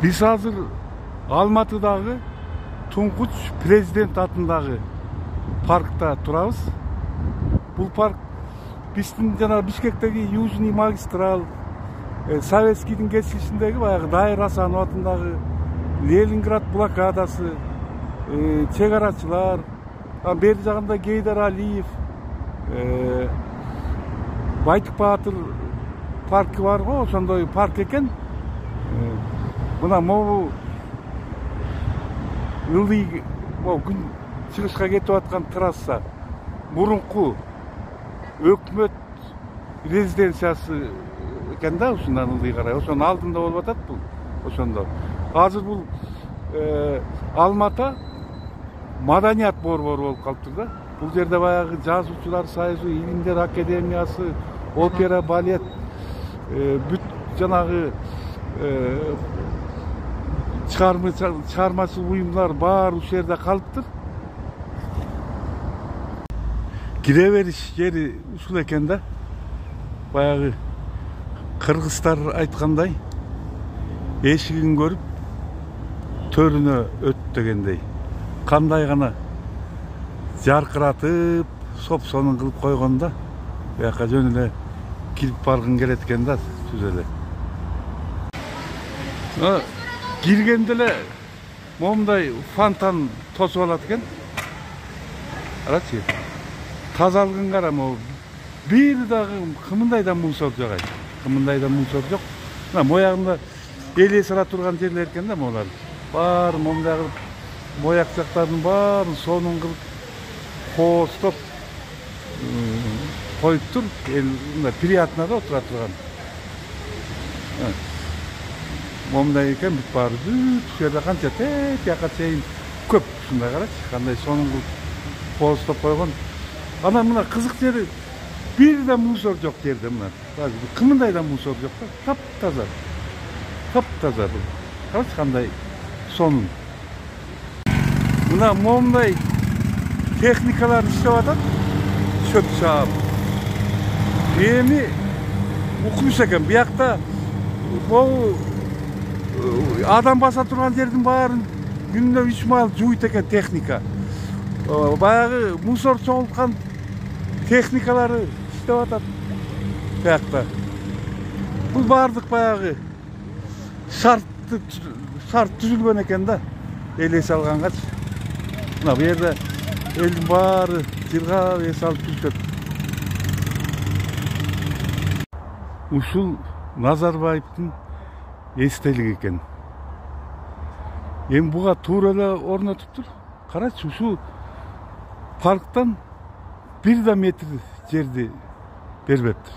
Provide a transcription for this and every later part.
Biz hazır Almatıdагы Туңкуч президент атындагы паркта турабыз. Бул парк биздин жана Бишкектеги Южный магистрал, Советскийдин кесилишиндеги баягы Дайыр Асанов атындагы Ленинград блокадасы, чек арачылар, бери жагында Гейдар Алиев, Байтык Баатыр паркы бар го, ошондой парк экен. Мына могу ылдый күн чыгышка кетип аткан трасса мурунку өкмөт резиденциясы экен да, ушундан ылдый карай. Ошонун алдында болуп атат бул. Ошондо азыр бул Алмата маданият борбору болуп калыптыр да. Бул жерде баягы жазуучулар союзу, илимдер академиясы, опера, балет, бүт жанагы чыгармачыл уюмдар бар ушул жерде калыптыр. Кире бериш жери ушул экен да. Баягы кыргыздар айткандай, эшигин көрүп төрүнө өт дегендей. Кандай гана жаркыратып, соп-сонун кылып койгондо, бияка жөн эле кирип баргың келет экен да, түз эле. Киргенде эле момундай фонтан тосуп алат экен. Карачы. Тазалыгын кара, могу бир дагы кымындай да мусор жок. Кымындай да мусор жок. Мына моягында эле сыра турган жерлер экен да могулар. Бар момундагы мояк жактардын баарын сонун кылып коостоп коюптур. Мына приятно да отура турган. Момундай экен бүт баары бүт ушул жерде канча тияка чейин көп ушундай карачы, кандай сонун кылып коостоп койгон. Анан мына кызык жери бир да мусор жок жерде, мына кымындай да мусор жок да, таптаза. Таптаза бул. Карачы кандай сонун. Мына момундай техникалар иштеп атат, шөп чаап. Эми укмуш экен, биякта могу адам баса турган жердин баарын күнүнө 3 маал жууйт экен техника. Баягы мусор чогулткан техникалары иштеп атат биякта. Бул баардык баягы шарт түзүлгөн экен да, элес алгангачы. Мына бу жерде элдин баары жырга эс алып жүрүшөт. Ушул Назарбаевдин эстелиги экен. Эми буга туура эле орнотуптур. Карачы, ушул парктан 1 метр жерди бербептир.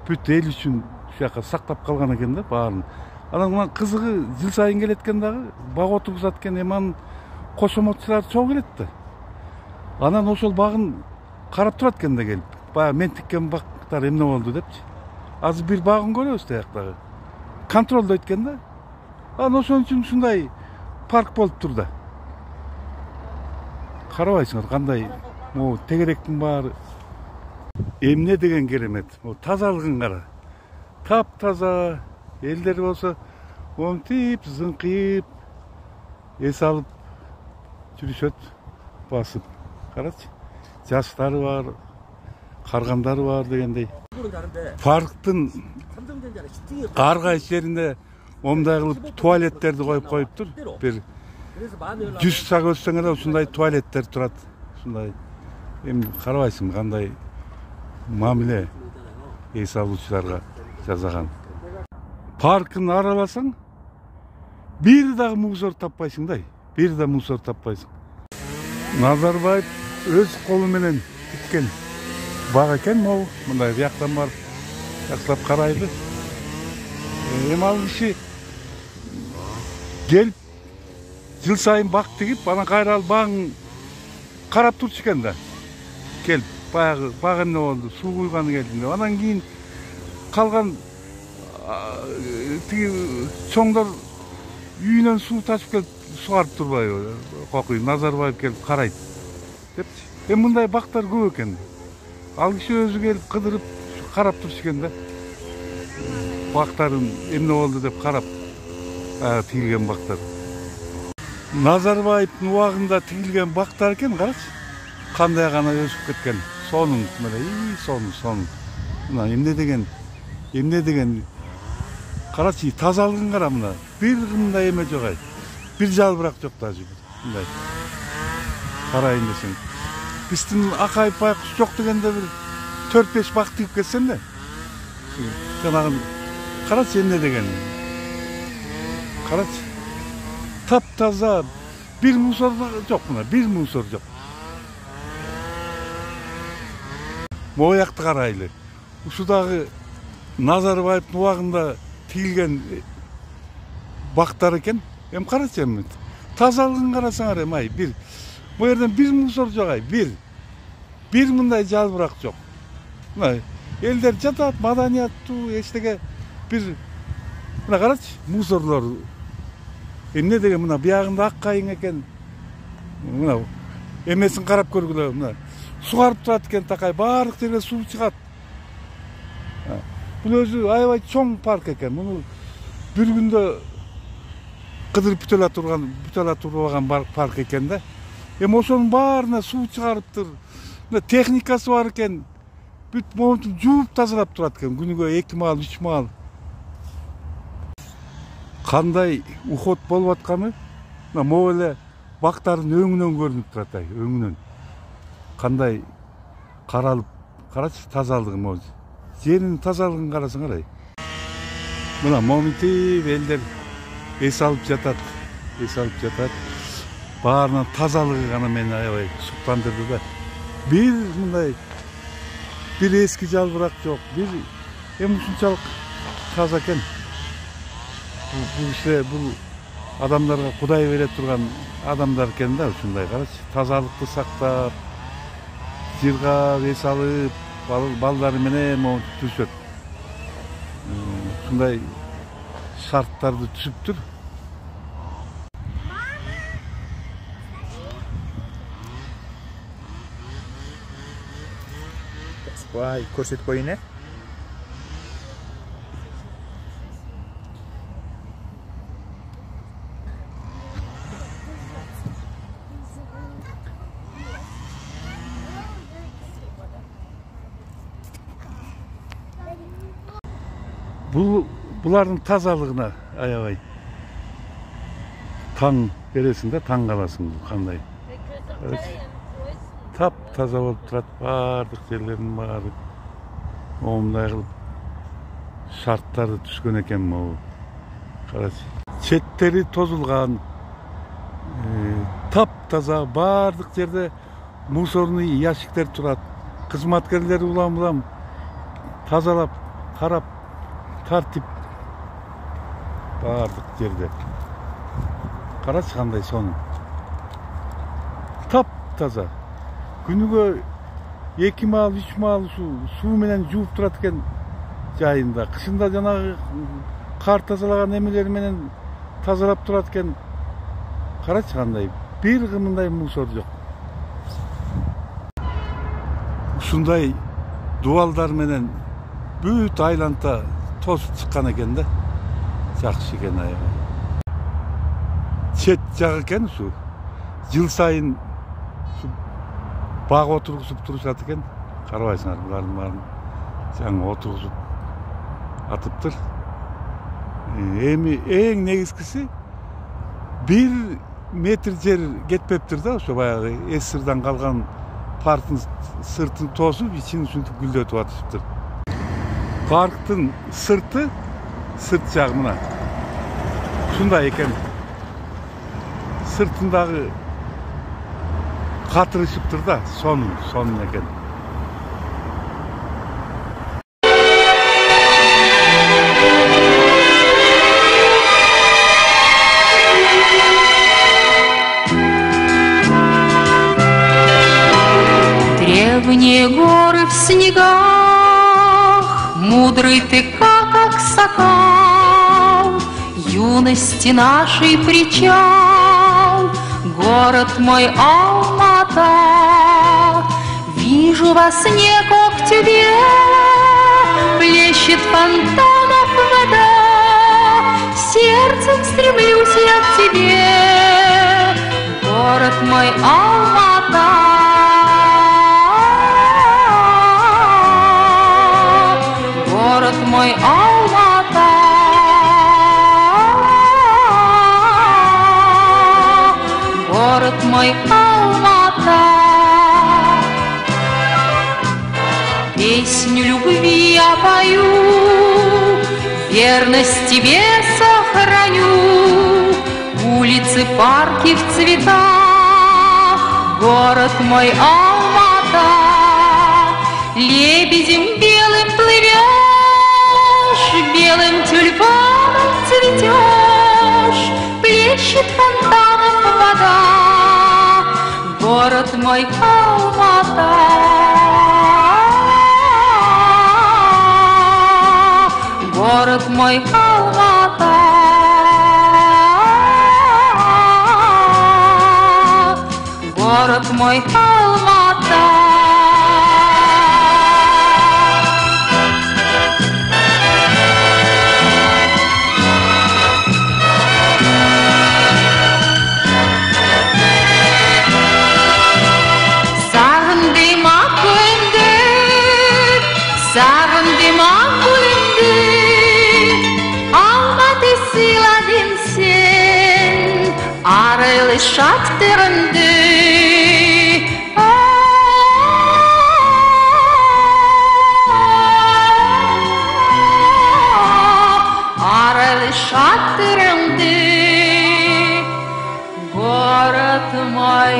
Бүт эл үчүн ушака сактап калган экен да баарын. Анан мына кызыгы жыл сайын келет экен дагы, бак отургузат экен, эми анын кошомотчулары чогуу келет да. Анан ошол багын карап турат экен да келип. Баягы мен тиккен бактар эмне болду депчи. Азыр бир багын көрөбүз тияктагы. Контролдойт экен да. Анан ошон үчүн ушундай парк болуптур да. Карабайсыңар кандай могу тегеректин баары эмне деген керемет. Тазалыгын кара. Таптаза. Элдер болсо монтип, зыңкыйып, эс алып жүрүшөт, басып. Карачы. Жаштары бар, каргандары бар дегендей. Парктын ар кайсы жеринде момундай кылып туалеттерди коюп коюптур. Бир 100 сак өссөң эле ушундай туалеттер турат. Ушундай. Эми карабайсың кандай мамиле эс алуучуларга жасаган. Паркын араласаң, бир дагы мусор таппайсың, бир да мусор таппайсың. Назарбаев өз колу менен тиккен баг экен, могу мындай бияктан барып жакшылап карайды. Эми ал киши келип жыл сайын бак тигип, анан кайра ал багын карап турчу экен да. Келип баягы баг эмне болду, суу куйганы келдим деп. Анан кийин калган тиги чоңдор үйүнөн суу ташып келип сугарып турбайбы? Кокуй Назарбаев келип карайт депчи. Эми мындай бактар көп экен. Ал киши өзү келип кыдырып карап турчу экен да. Бактарын эмне болду деп карап. тигилген бактар. Назарбаевдин убагында тигилген бактар экен, карачы. Кандай гана өсүп кеткен. Сонун мына сонун. Мына эмне деген карачы, тазалыгын кара мына. Бир мындай эме жок ай. Бир жалбырак жок даже. Мындай. Карайын десең. Биздин акайып байкуш жок дегенде бир 4-5 бак тигип кетсем да. Жанагы карачы эмне деген. Карачы. Тап-таза бир мусор жок мына, бир мусор жок. Моякты карайлы. Ушудагы Назарбаевдин убагында тигилген бактар экен. Эми карачы эми. Тазалыгын карасаңар эми ай, бир. Бу жерден бир мусор жок ай, бир. Бир мындай жалбырак жок. Мына элдер жатат, маданияттуу, эчтеге бир мына карачы, мусорлор. Эмне деген мына биягында ак кайың экен. Мына эмесин карап көргүлө, мына сугарып турат экен такай, баардык жерге суу чыгат. Бул өзү аябай чоң парк экен. Муну бир күндө кыдырып бүтөлө турган парк экен да. Эми ошонун баарына суу чыгарыптыр. Мына техникасы бар экен. Бүт монтуп жууп тазалап турат экен. Күнүгө 2 маал, 3 маал. Кандай уход болуп атканы мына могу эле бактардын өңүнөн көрүнүп турат ай, өңүнөн. Кандай каралып, карачы тазалыгы могу. Жеринин тазалыгын карасаңар ай. Мына моминтип элдер эс алып жатат. Баарынын тазалыгы гана мени аябай суктандырды да. Бир мындай бир эски жалбырак жок. Бир эми ушунчалык таза экен. Бул адамдарга Кудай бере турган адамдар экен да, ушундай карачы. Тазалыкты сактап, жыргап, эс алып, балдары менен монтип түшөт. Ушундай шарттарды түзүптүр. Vay, көрсөтүп коюн э. Булардын тазалыгына аябай таң бересиң да, таң каласың кандай. Тап таза болуп турат, баардык жерлерин баары момундай кылып шарттары түшкөн экен могу. Карачы. Четтери тозулган, тап таза, баардык жерде мусорный ящиктер турат. Кызматкерлер улам тазалап, карап, тартип баардык жерде. Карачы кандай сонун. Тап таза. Күнүгө 2 маал, 3 маал суу менен жууп турат экен жайында. Кышында жанагы кар тазалаган эмелер менен тазалап турат экен. Карачы кандай. Бир мындай мусор жок. Ушундай дубалдар менен бүт айланта тосуп чыккан экен да. Жакшы экен аябай. Чет жак экен ушу. Жыл сайын баг отургузуп турушат экен. Карабайсыңар, булардын баарын жаңы отургузуп атыптыр. Эми эң негизгиси 1 метр жер кетпептир да, ошо баягы СССРдан калган парктын сыртын тосуп, ичин ушинтип гүлдөтүп атышыптыр. Парктын сырт жагы мына ушундай экен. Сыртындагы катырышыптыр да, сонун экен. Древние горы в снегах, мудрый ты как аксакал, юности нашей причал, город мой Алмата. Вижу во сне когтеве, плещет фонтанов вода, сердцем стремлюсь я к тебе, город мой Алмата. Город мой Алмата. Город мой Алмата. Песню любви я пою, верность тебе сохраню. Улицы, парки в цветах, город мой Алмата. Лебедем белым плывешь, белым тюльпаном цветешь, плещет фонтаном вода, город мой Алмата. Город мой Алмата. Город мой Алмата. Сағындыма күнді, сағындыма күнді, Алматы сыйладың сен, арайлы шаттырымды. Арайлы шаттырымды, город мой